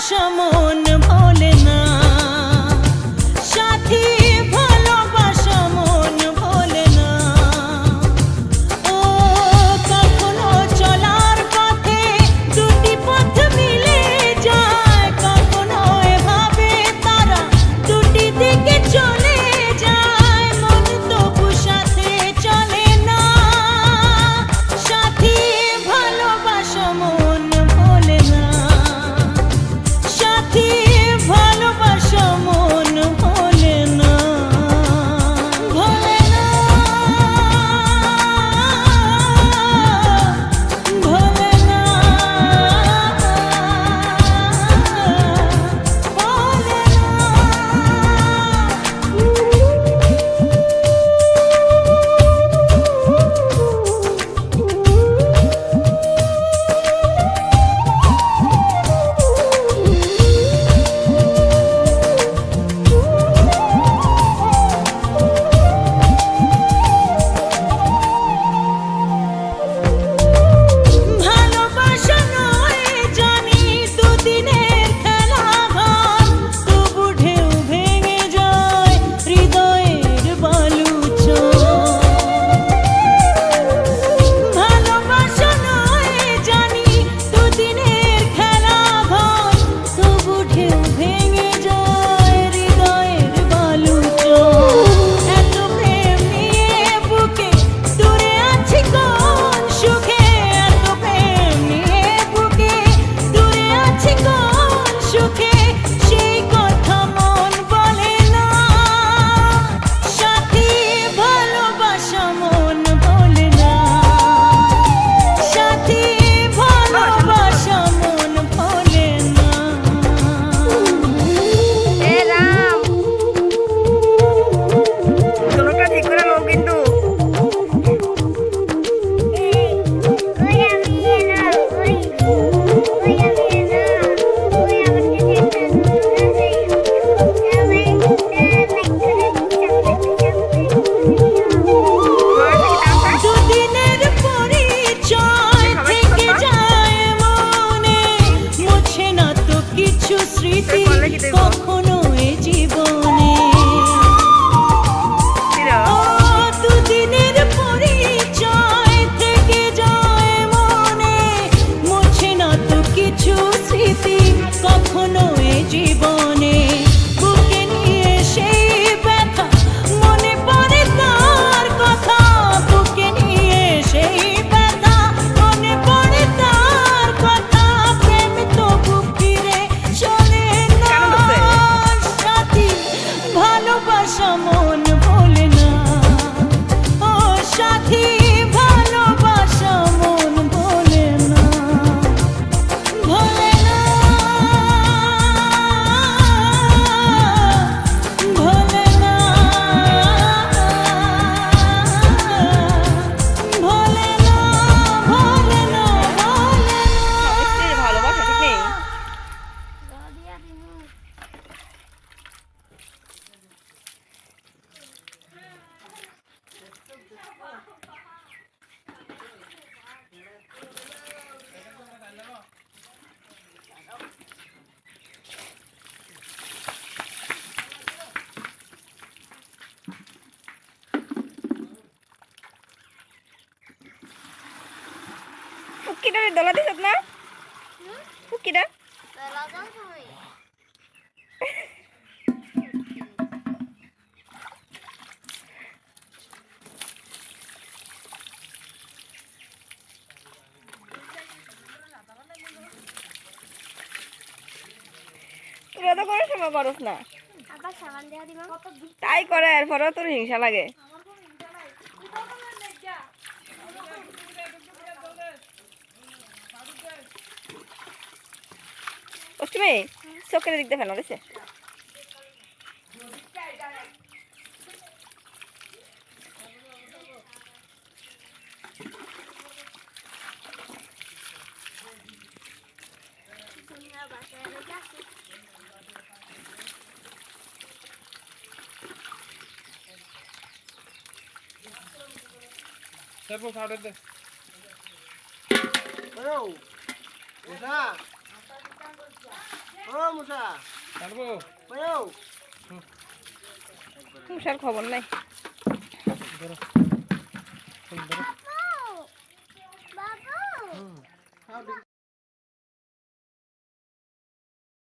ভালোবাসা মন ভোলে না, সাথী ভালোবাসা মন ভোলে না। ও কখনো চলার পথে দুটি পথ মিলে যায়, কখনো এভাবে তারা দুটি দিকে চলে যায়, মন তবু সাথে চলে না, সাথী ভালোবাসা মন ভোলে না, সাথী ভালোবাসা মন ভোলে না, ভোলে না, ভোলে না, ভালোবাসা নয় জানি দুদিনের খেলা ঘর, তবু ঢেউ ভেঙে যায় হৃদয়ের বালুচর। ভালোবাসা নয় জানি দুদিনের খেলা ঘর, তবু ঢেউ ভেঙে যায় হৃদয়ের বালুচর। এত প্রেম নিয়ে বুকে দূরে আছি কোন সুখে, এত প্রেম নিয়ে বুকে দূরে আছি কোন সুখে, সেই কথা মন বলে না, সাথী ভালোবাসা মন ভোলে না, সাথী ভালোবাসা মন ভোলে না। এ রাম চলোটা ঠিক করে লো কিন্তু দুদিনের পরিচয় থেকে যায় মনে, মুছে না তো কিছু স্মৃতি কখনো এ জীবনে। ও দুদিনের পরিচয় থেকে যায় মনে, মুছে না তো কিছু স্মৃতি কখনো এ জীবনে। বুকে নিয়ে সেই ব্যথা মনে পড়ে তার কথা, বুকে নিয়ে সেই ব্যথা মনে পড়ে তার কথা, প্রেম তবু ফিরে চলে না, সাথী ভালোবাসা মন ভোলে না, ও সাথী ভালোবাসা মন ভোলে না, ভোলে না, ভোলে না, ভোলে না, ভোলে না, স্ত্রীর ভালোবাসা ঠিক নেই। ফুকিটা দলা দিছ না ফুকিটা তোরা তো কোনো সময় করস না, আবার সাবান দেয়া দিবা তাই করে এরপরেও তোর হিংসা লাগে। অষ্টমী চোখের দিক দিয়ে ফেলা রয়েছে। Sepo সাড়ে দে। Bro, bisa? ও মুসা কাটবো কয়ও তুষার খবর নাই। ধরো ধরো বাবু খাও দেখি